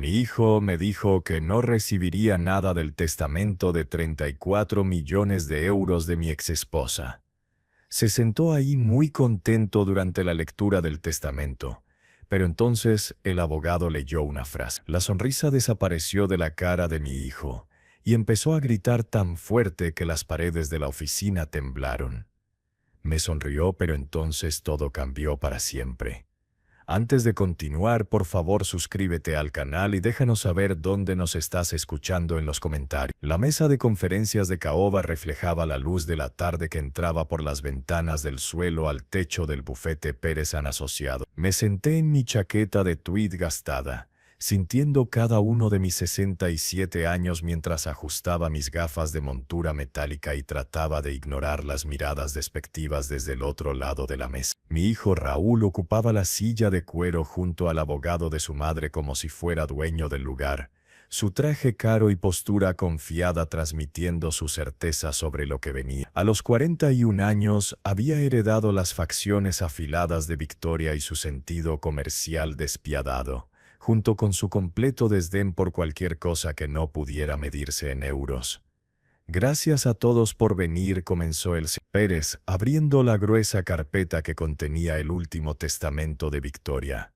Mi hijo me dijo que no recibiría nada del testamento de 34 millones de euros de mi exesposa. Se sentó ahí muy contento durante la lectura del testamento, pero entonces el abogado leyó una frase. La sonrisa desapareció de la cara de mi hijo y empezó a gritar tan fuerte que las paredes de la oficina temblaron. Me sonrió, pero entonces todo cambió para siempre. Antes de continuar, por favor suscríbete al canal y déjanos saber dónde nos estás escuchando en los comentarios. La mesa de conferencias de caoba reflejaba la luz de la tarde que entraba por las ventanas del suelo al techo del bufete Pérez & Asociado. Me senté en mi chaqueta de tweed gastada, sintiendo cada uno de mis 67 años mientras ajustaba mis gafas de montura metálica y trataba de ignorar las miradas despectivas desde el otro lado de la mesa. Mi hijo Raúl ocupaba la silla de cuero junto al abogado de su madre como si fuera dueño del lugar, su traje caro y postura confiada transmitiendo su certeza sobre lo que venía. A los 41 años había heredado las facciones afiladas de Victoria y su sentido comercial despiadado, junto con su completo desdén por cualquier cosa que no pudiera medirse en euros. Gracias a todos por venir, comenzó el señor Pérez, abriendo la gruesa carpeta que contenía el último testamento de Victoria.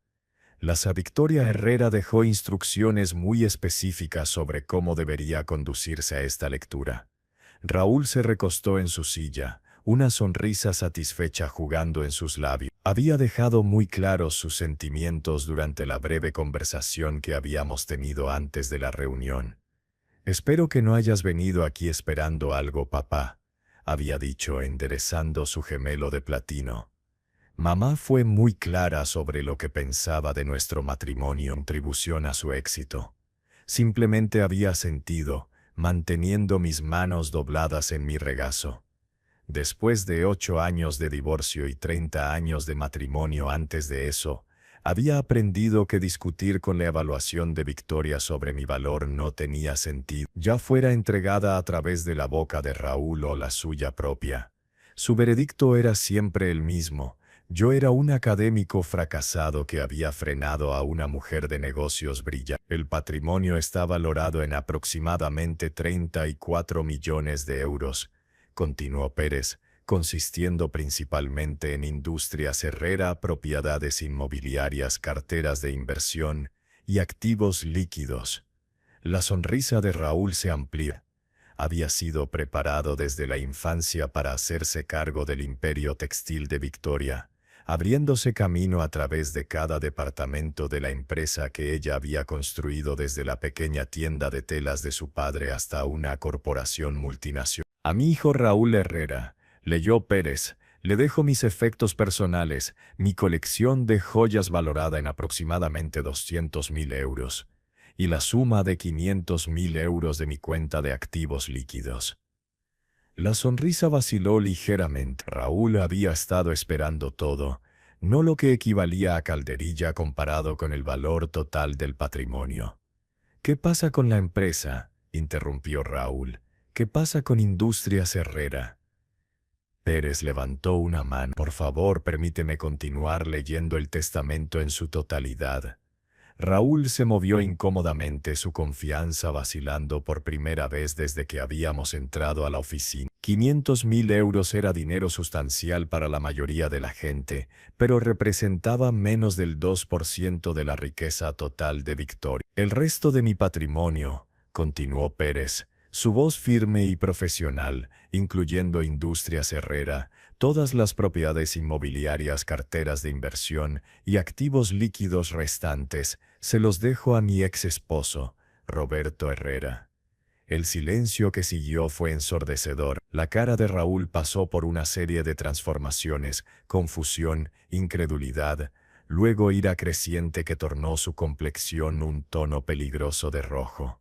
La Victoria Herrera dejó instrucciones muy específicas sobre cómo debería conducirse a esta lectura. Raúl se recostó en su silla, una sonrisa satisfecha jugando en sus labios. Había dejado muy claros sus sentimientos durante la breve conversación que habíamos tenido antes de la reunión. «Espero que no hayas venido aquí esperando algo, papá», había dicho enderezando su gemelo de platino. Mamá fue muy clara sobre lo que pensaba de nuestro matrimonio en contribución a su éxito. Simplemente había sentido, manteniendo mis manos dobladas en mi regazo. Después de 8 años de divorcio y 30 años de matrimonio antes de eso, había aprendido que discutir con la evaluación de Victoria sobre mi valor no tenía sentido, ya fuera entregada a través de la boca de Raúl o la suya propia. Su veredicto era siempre el mismo. Yo era un académico fracasado que había frenado a una mujer de negocios brillante. El patrimonio está valorado en aproximadamente 34 millones de euros, continuó Pérez, consistiendo principalmente en Industrias Herrera, propiedades inmobiliarias, carteras de inversión y activos líquidos. La sonrisa de Raúl se amplió. Había sido preparado desde la infancia para hacerse cargo del imperio textil de Victoria, abriéndose camino a través de cada departamento de la empresa que ella había construido, desde la pequeña tienda de telas de su padre hasta una corporación multinacional. A mi hijo Raúl Herrera, leyó Pérez, le dejo mis efectos personales, mi colección de joyas valorada en aproximadamente 200.000 euros, y la suma de 500.000 euros de mi cuenta de activos líquidos. La sonrisa vaciló ligeramente. Raúl había estado esperando todo, no lo que equivalía a calderilla comparado con el valor total del patrimonio. «¿Qué pasa con la empresa?», interrumpió Raúl. «¿Qué pasa con Industrias Herrera?». Pérez levantó una mano. «Por favor, permíteme continuar leyendo el testamento en su totalidad». Raúl se movió incómodamente, su confianza vacilando por primera vez desde que habíamos entrado a la oficina. 500.000 euros era dinero sustancial para la mayoría de la gente, pero representaba menos del 2% de la riqueza total de Victoria. «El resto de mi patrimonio», continuó Pérez, su voz firme y profesional, incluyendo Industrias Herrera, todas las propiedades inmobiliarias, carteras de inversión y activos líquidos restantes, se los dejo a mi ex esposo, Roberto Herrera. El silencio que siguió fue ensordecedor. La cara de Raúl pasó por una serie de transformaciones: confusión, incredulidad, luego ira creciente que tornó su complexión un tono peligroso de rojo.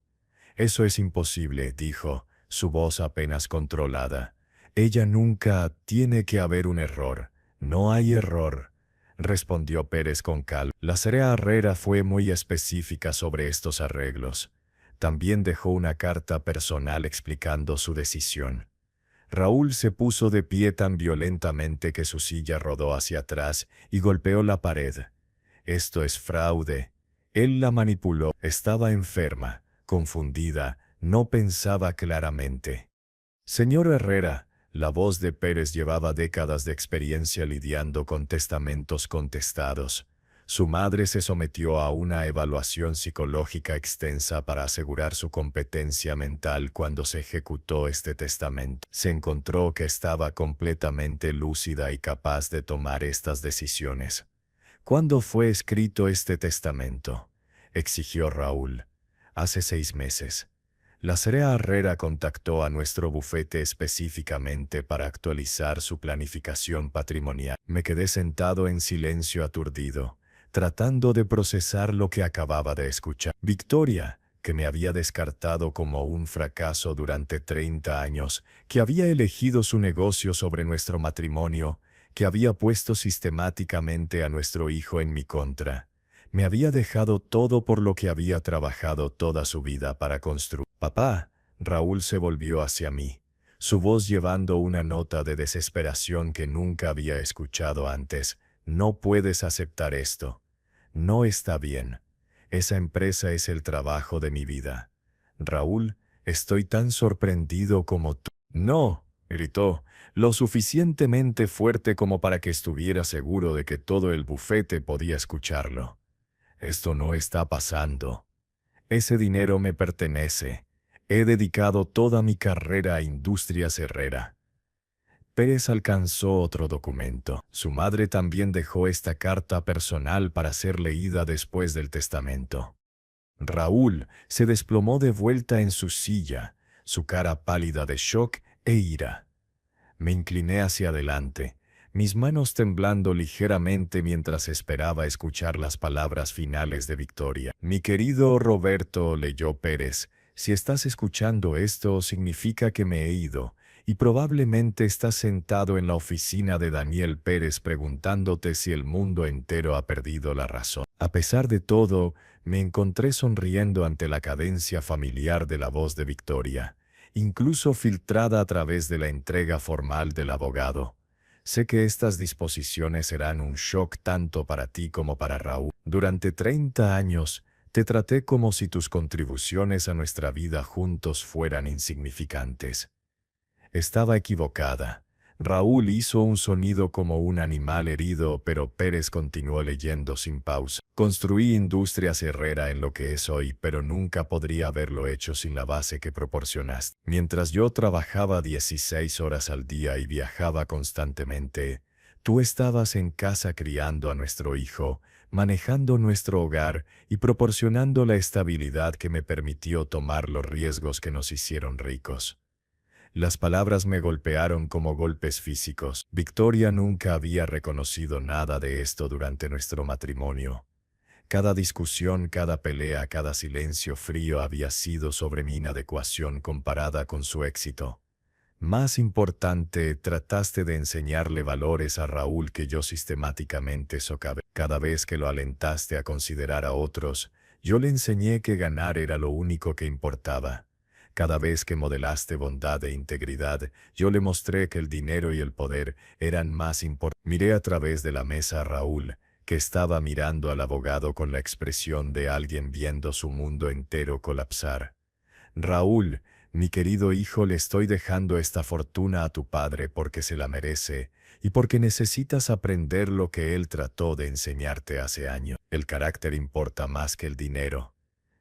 «Eso es imposible», dijo, su voz apenas controlada. «Ella nunca. Tiene que haber un error». «No hay error», respondió Pérez con calma. La señora Herrera fue muy específica sobre estos arreglos. También dejó una carta personal explicando su decisión. Raúl se puso de pie tan violentamente que su silla rodó hacia atrás y golpeó la pared. «Esto es fraude. Él la manipuló. Estaba enferma, confundida, no pensaba claramente. Señor Herrera, la voz de Pérez llevaba décadas de experiencia lidiando con testamentos contestados. Su madre se sometió a una evaluación psicológica extensa para asegurar su competencia mental cuando se ejecutó este testamento. Se encontró que estaba completamente lúcida y capaz de tomar estas decisiones. ¿Cuándo fue escrito este testamento?, exigió Raúl. Hace 6 meses. La Sra. Herrera contactó a nuestro bufete específicamente para actualizar su planificación patrimonial. Me quedé sentado en silencio aturdido, tratando de procesar lo que acababa de escuchar. Victoria, que me había descartado como un fracaso durante 30 años, que había elegido su negocio sobre nuestro matrimonio, que había puesto sistemáticamente a nuestro hijo en mi contra. Me había dejado todo por lo que había trabajado toda su vida para construir. Papá, Raúl se volvió hacia mí, su voz llevando una nota de desesperación que nunca había escuchado antes. No puedes aceptar esto. No está bien. Esa empresa es el trabajo de mi vida. Raúl, estoy tan sorprendido como tú. No, gritó, lo suficientemente fuerte como para que estuviera seguro de que todo el bufete podía escucharlo. Esto no está pasando. Ese dinero me pertenece. He dedicado toda mi carrera a Industrias Herrera. Pérez alcanzó otro documento. Su madre también dejó esta carta personal para ser leída después del testamento. Raúl se desplomó de vuelta en su silla, su cara pálida de shock e ira. Me incliné hacia adelante, mis manos temblando ligeramente mientras esperaba escuchar las palabras finales de Victoria. Mi querido Roberto, leyó Pérez, si estás escuchando esto significa que me he ido, y probablemente estás sentado en la oficina de Daniel Pérez preguntándote si el mundo entero ha perdido la razón. A pesar de todo, me encontré sonriendo ante la cadencia familiar de la voz de Victoria, incluso filtrada a través de la entrega formal del abogado. Sé que estas disposiciones serán un shock tanto para ti como para Raúl. Durante 30 años, te traté como si tus contribuciones a nuestra vida juntos fueran insignificantes. Estaba equivocada. Raúl hizo un sonido como un animal herido, pero Pérez continuó leyendo sin pausa. Construí Industrias Herrera en lo que es hoy, pero nunca podría haberlo hecho sin la base que proporcionaste. Mientras yo trabajaba 16 horas al día y viajaba constantemente, tú estabas en casa criando a nuestro hijo, manejando nuestro hogar y proporcionando la estabilidad que me permitió tomar los riesgos que nos hicieron ricos. Las palabras me golpearon como golpes físicos. Victoria nunca había reconocido nada de esto durante nuestro matrimonio. Cada discusión, cada pelea, cada silencio frío había sido sobre mi inadecuación comparada con su éxito. Más importante, trataste de enseñarle valores a Raúl que yo sistemáticamente socavé. Cada vez que lo alentaste a considerar a otros, yo le enseñé que ganar era lo único que importaba. Cada vez que modelaste bondad e integridad, yo le mostré que el dinero y el poder eran más importantes. Miré a través de la mesa a Raúl, que estaba mirando al abogado con la expresión de alguien viendo su mundo entero colapsar. Raúl, mi querido hijo, le estoy dejando esta fortuna a tu padre porque se la merece y porque necesitas aprender lo que él trató de enseñarte hace años. El carácter importa más que el dinero.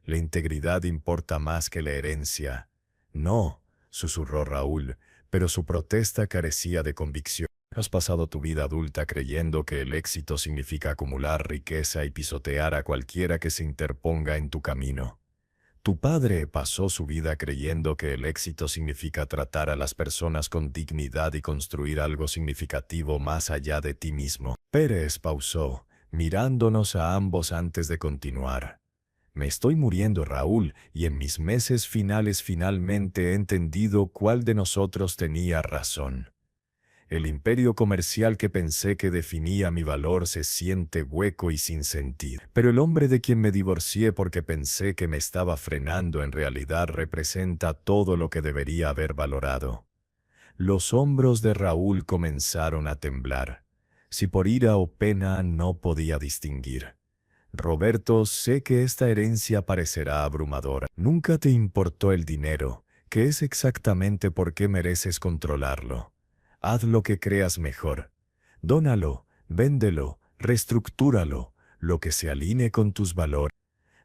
La integridad importa más que la herencia. No, susurró Raúl, pero su protesta carecía de convicción. Has pasado tu vida adulta creyendo que el éxito significa acumular riqueza y pisotear a cualquiera que se interponga en tu camino. Tu padre pasó su vida creyendo que el éxito significa tratar a las personas con dignidad y construir algo significativo más allá de ti mismo. Pérez pausó, mirándonos a ambos antes de continuar. Me estoy muriendo, Raúl, y en mis meses finales finalmente he entendido cuál de nosotros tenía razón. El imperio comercial que pensé que definía mi valor se siente hueco y sin sentido. Pero el hombre de quien me divorcié porque pensé que me estaba frenando en realidad representa todo lo que debería haber valorado. Los hombros de Raúl comenzaron a temblar. Si por ira o pena no podía distinguir. Roberto, sé que esta herencia parecerá abrumadora. Nunca te importó el dinero, que es exactamente por qué mereces controlarlo. Haz lo que creas mejor. Dónalo, véndelo, reestructúralo, lo que se alinee con tus valores.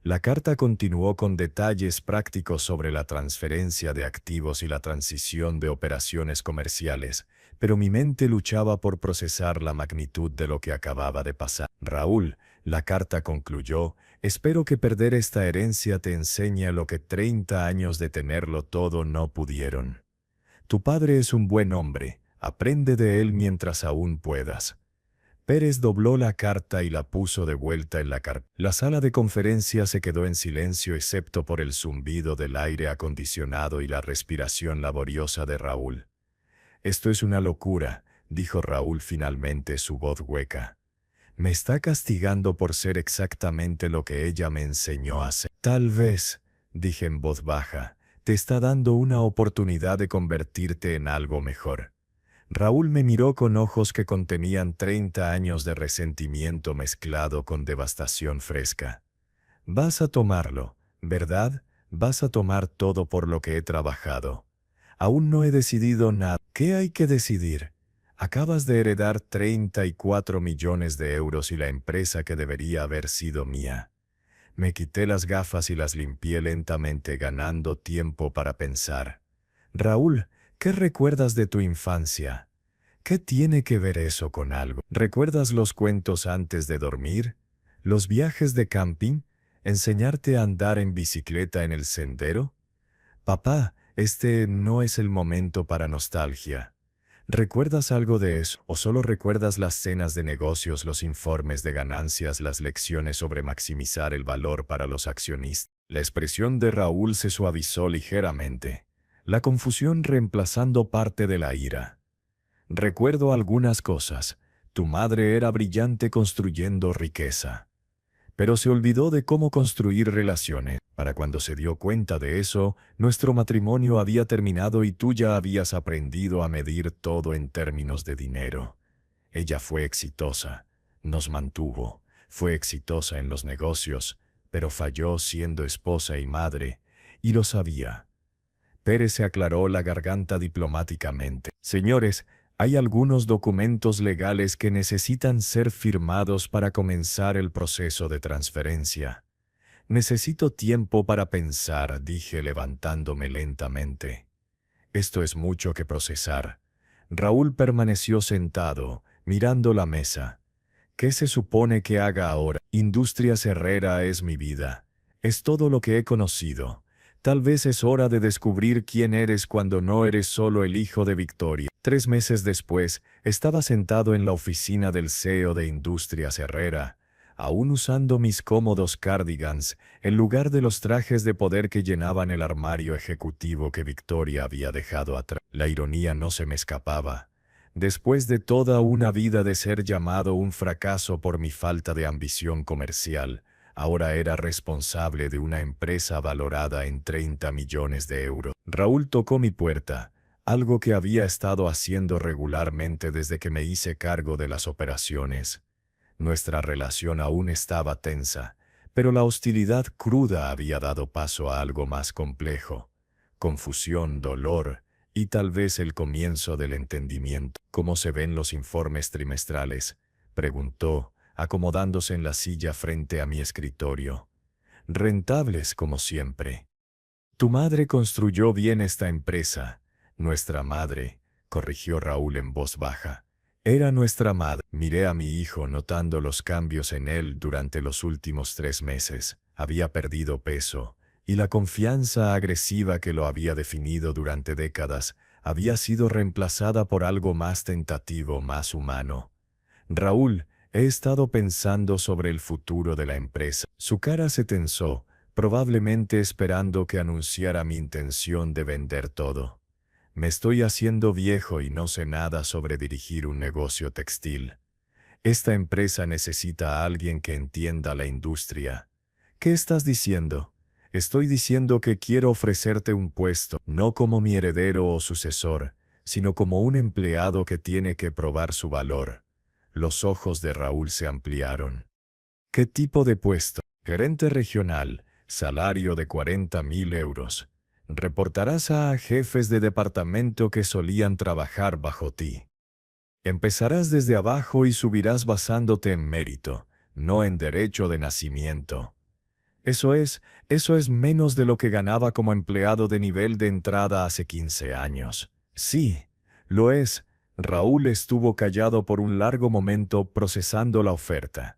La carta continuó con detalles prácticos sobre la transferencia de activos y la transición de operaciones comerciales, pero mi mente luchaba por procesar la magnitud de lo que acababa de pasar. Raúl, la carta concluyó, espero que perder esta herencia te enseñe lo que 30 años de tenerlo todo no pudieron. Tu padre es un buen hombre, aprende de él mientras aún puedas. Pérez dobló la carta y la puso de vuelta en la carpeta. La sala de conferencia se quedó en silencio excepto por el zumbido del aire acondicionado y la respiración laboriosa de Raúl. Esto es una locura, dijo Raúl finalmente, su voz hueca. Me está castigando por ser exactamente lo que ella me enseñó a hacer. Tal vez, dije en voz baja, te está dando una oportunidad de convertirte en algo mejor. Raúl me miró con ojos que contenían 30 años de resentimiento mezclado con devastación fresca. Vas a tomarlo, ¿verdad? Vas a tomar todo por lo que he trabajado. Aún no he decidido nada. ¿Qué hay que decidir? Acabas de heredar 34 millones de euros y la empresa que debería haber sido mía. Me quité las gafas y las limpié lentamente, ganando tiempo para pensar. Raúl, ¿qué recuerdas de tu infancia? ¿Qué tiene que ver eso con algo? ¿Recuerdas los cuentos antes de dormir? ¿Los viajes de camping? ¿Enseñarte a andar en bicicleta en el sendero? Papá, este no es el momento para nostalgia. ¿Recuerdas algo de eso? ¿O solo recuerdas las cenas de negocios, los informes de ganancias, las lecciones sobre maximizar el valor para los accionistas? La expresión de Raúl se suavizó ligeramente, la confusión reemplazando parte de la ira. Recuerdo algunas cosas. Tu madre era brillante construyendo riqueza. Pero se olvidó de cómo construir relaciones. Para cuando se dio cuenta de eso, nuestro matrimonio había terminado y tú ya habías aprendido a medir todo en términos de dinero. Ella fue exitosa, nos mantuvo, fue exitosa en los negocios, pero falló siendo esposa y madre, y lo sabía. Pérez se aclaró la garganta diplomáticamente. Señores, hay algunos documentos legales que necesitan ser firmados para comenzar el proceso de transferencia. Necesito tiempo para pensar, dije levantándome lentamente. Esto es mucho que procesar. Raúl permaneció sentado, mirando la mesa. ¿Qué se supone que haga ahora? Industrias Herrera es mi vida. Es todo lo que he conocido. Tal vez es hora de descubrir quién eres cuando no eres solo el hijo de Victoria. 3 meses después, estaba sentado en la oficina del CEO de Industrias Herrera, aún usando mis cómodos cardigans, en lugar de los trajes de poder que llenaban el armario ejecutivo que Victoria había dejado atrás. La ironía no se me escapaba. Después de toda una vida de ser llamado un fracaso por mi falta de ambición comercial, ahora era responsable de una empresa valorada en 30 millones de euros. Raúl tocó mi puerta, algo que había estado haciendo regularmente desde que me hice cargo de las operaciones. Nuestra relación aún estaba tensa, pero la hostilidad cruda había dado paso a algo más complejo. Confusión, dolor y tal vez el comienzo del entendimiento. ¿Cómo se ven los informes trimestrales?, preguntó, acomodándose en la silla frente a mi escritorio. Rentables como siempre. Tu madre construyó bien esta empresa. Nuestra madre, corrigió Raúl en voz baja. Era nuestra madre. Miré a mi hijo notando los cambios en él durante los últimos 3 meses. Había perdido peso, y la confianza agresiva que lo había definido durante décadas había sido reemplazada por algo más tentativo, más humano. Raúl, he estado pensando sobre el futuro de la empresa. Su cara se tensó, probablemente esperando que anunciara mi intención de vender todo. Me estoy haciendo viejo y no sé nada sobre dirigir un negocio textil. Esta empresa necesita a alguien que entienda la industria. ¿Qué estás diciendo? Estoy diciendo que quiero ofrecerte un puesto, no como mi heredero o sucesor, sino como un empleado que tiene que probar su valor. Los ojos de Raúl se ampliaron. ¿Qué tipo de puesto? Gerente regional, salario de 40.000 euros. Reportarás a jefes de departamento que solían trabajar bajo ti. Empezarás desde abajo y subirás basándote en mérito, no en derecho de nacimiento. Eso es menos de lo que ganaba como empleado de nivel de entrada hace 15 años. Sí, lo es. Raúl estuvo callado por un largo momento procesando la oferta.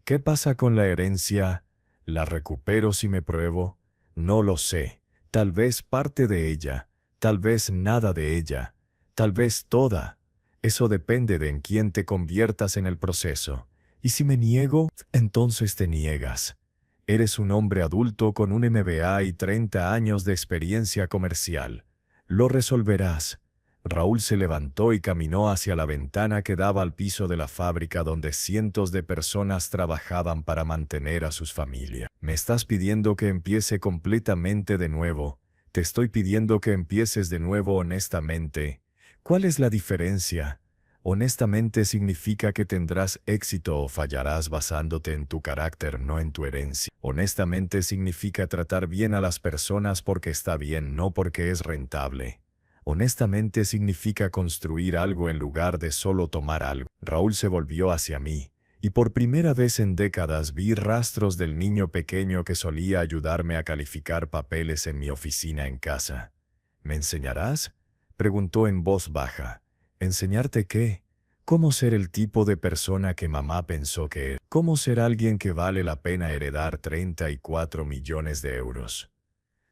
¿Qué pasa con la herencia? ¿La recupero si me pruebo? No lo sé. Tal vez parte de ella, tal vez nada de ella, tal vez toda. Eso depende de en quién te conviertas en el proceso. Y si me niego, entonces te niegas. Eres un hombre adulto con un MBA y 30 años de experiencia comercial. Lo resolverás. Raúl se levantó y caminó hacia la ventana que daba al piso de la fábrica donde cientos de personas trabajaban para mantener a sus familias. ¿Me estás pidiendo que empiece completamente de nuevo? Te estoy pidiendo que empieces de nuevo honestamente. ¿Cuál es la diferencia? Honestamente significa que tendrás éxito o fallarás basándote en tu carácter, no en tu herencia. Honestamente significa tratar bien a las personas porque está bien, no porque es rentable. Honestamente significa construir algo en lugar de solo tomar algo. Raúl se volvió hacia mí, y por primera vez en décadas vi rastros del niño pequeño que solía ayudarme a calificar papeles en mi oficina en casa. ¿Me enseñarás?, preguntó en voz baja. ¿Enseñarte qué? ¿Cómo ser el tipo de persona que mamá pensó que era? ¿Cómo ser alguien que vale la pena heredar 34 millones de euros?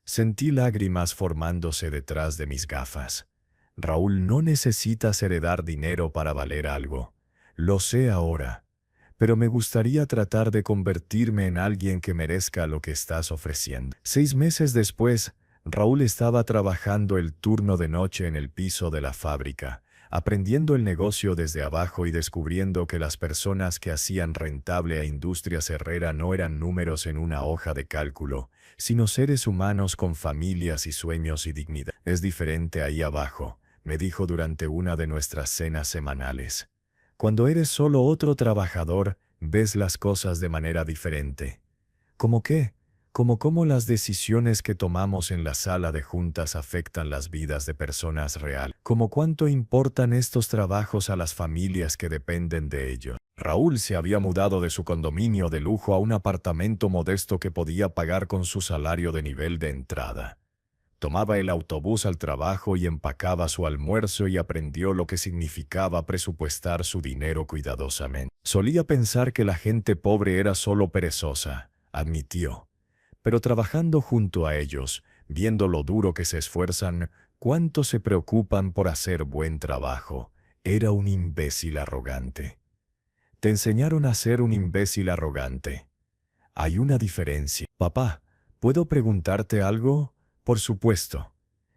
Sentí lágrimas formándose detrás de mis gafas. Raúl, no necesitas heredar dinero para valer algo. Lo sé ahora. Pero me gustaría tratar de convertirme en alguien que merezca lo que estás ofreciendo. 6 meses después, Raúl estaba trabajando el turno de noche en el piso de la fábrica, aprendiendo el negocio desde abajo y descubriendo que las personas que hacían rentable a Industrias Herrera no eran números en una hoja de cálculo, sino seres humanos con familias y sueños y dignidad. Es diferente ahí abajo, me dijo durante una de nuestras cenas semanales. Cuando eres solo otro trabajador, ves las cosas de manera diferente. ¿Cómo qué? Como cómo las decisiones que tomamos en la sala de juntas afectan las vidas de personas reales. Como cuánto importan estos trabajos a las familias que dependen de ellos. Raúl se había mudado de su condominio de lujo a un apartamento modesto que podía pagar con su salario de nivel de entrada. Tomaba el autobús al trabajo y empacaba su almuerzo y aprendió lo que significaba presupuestar su dinero cuidadosamente. Solía pensar que la gente pobre era solo perezosa, admitió. Pero trabajando junto a ellos, viendo lo duro que se esfuerzan, cuánto se preocupan por hacer buen trabajo, era un imbécil arrogante. Te enseñaron a ser un imbécil arrogante. Hay una diferencia. Papá, ¿puedo preguntarte algo? Por supuesto.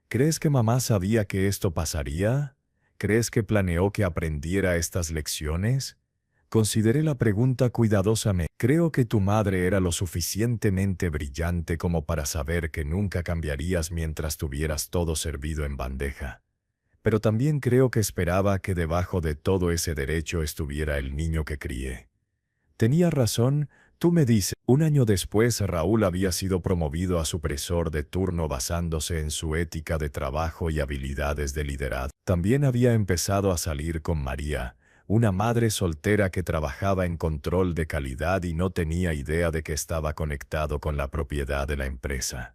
¿Crees que mamá sabía que esto pasaría? ¿Crees que planeó que aprendiera estas lecciones? Consideré la pregunta cuidadosamente. Creo que tu madre era lo suficientemente brillante como para saber que nunca cambiarías mientras tuvieras todo servido en bandeja. Pero también creo que esperaba que debajo de todo ese derecho estuviera el niño que crié. Tenía razón, tú me dices. Un año después, Raúl había sido promovido a supresor de turno basándose en su ética de trabajo y habilidades de liderazgo. También había empezado a salir con María, una madre soltera que trabajaba en control de calidad y no tenía idea de que estaba conectado con la propiedad de la empresa.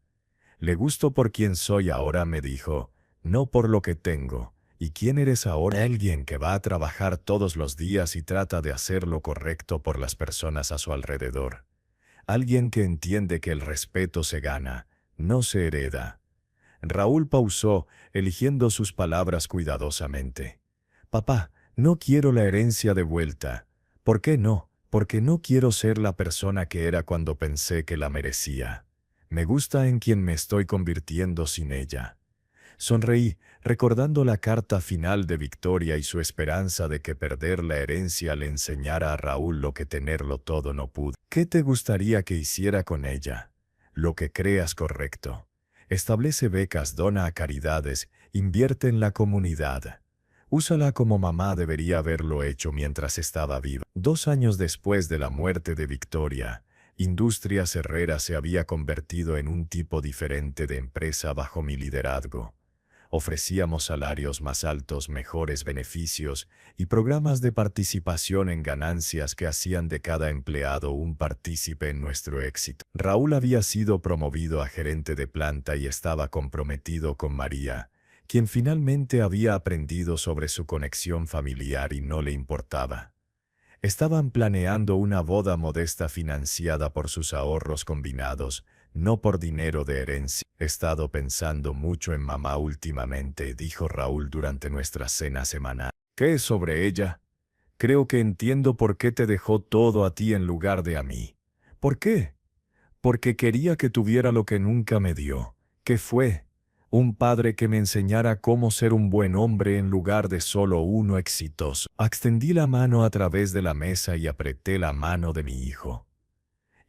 Le gusto por quien soy ahora, me dijo, no por lo que tengo. ¿Y quién eres ahora? Alguien que va a trabajar todos los días y trata de hacer lo correcto por las personas a su alrededor. Alguien que entiende que el respeto se gana, no se hereda. Raúl pausó, eligiendo sus palabras cuidadosamente. Papá, no quiero la herencia de vuelta. ¿Por qué no? Porque no quiero ser la persona que era cuando pensé que la merecía. Me gusta en quien me estoy convirtiendo sin ella. Sonreí, recordando la carta final de Victoria y su esperanza de que perder la herencia le enseñara a Raúl lo que tenerlo todo no pudo. ¿Qué te gustaría que hiciera con ella? Lo que creas correcto. Establece becas, dona a caridades, invierte en la comunidad. Úsala como mamá debería haberlo hecho mientras estaba viva. 2 años después de la muerte de Victoria, Industrias Herrera se había convertido en un tipo diferente de empresa bajo mi liderazgo. Ofrecíamos salarios más altos, mejores beneficios y programas de participación en ganancias que hacían de cada empleado un partícipe en nuestro éxito. Raúl había sido promovido a gerente de planta y estaba comprometido con María, quien finalmente había aprendido sobre su conexión familiar y no le importaba. Estaban planeando una boda modesta financiada por sus ahorros combinados, no por dinero de herencia. He estado pensando mucho en mamá últimamente, dijo Raúl durante nuestra cena semanal. ¿Qué es sobre ella? Creo que entiendo por qué te dejó todo a ti en lugar de a mí. ¿Por qué? Porque quería que tuviera lo que nunca me dio. ¿Qué fue? Un padre que me enseñara cómo ser un buen hombre en lugar de solo uno exitoso. Extendí la mano a través de la mesa y apreté la mano de mi hijo.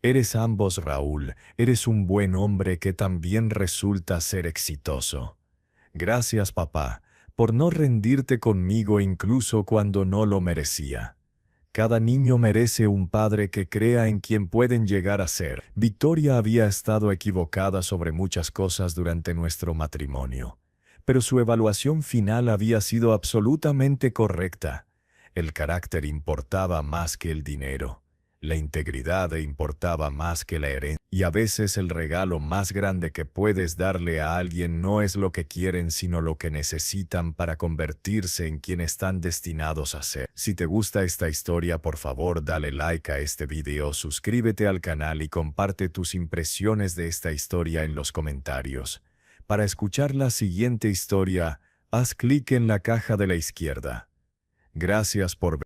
Eres ambos, Raúl. Eres un buen hombre que también resulta ser exitoso. Gracias, papá, por no rendirte conmigo incluso cuando no lo merecía. Cada niño merece un padre que crea en quien pueden llegar a ser. Victoria había estado equivocada sobre muchas cosas durante nuestro matrimonio, pero su evaluación final había sido absolutamente correcta. El carácter importaba más que el dinero. La integridad importaba más que la herencia. Y a veces el regalo más grande que puedes darle a alguien no es lo que quieren, sino lo que necesitan para convertirse en quien están destinados a ser. Si te gusta esta historia, por favor dale like a este video, suscríbete al canal y comparte tus impresiones de esta historia en los comentarios. Para escuchar la siguiente historia, haz clic en la caja de la izquierda. Gracias por ver.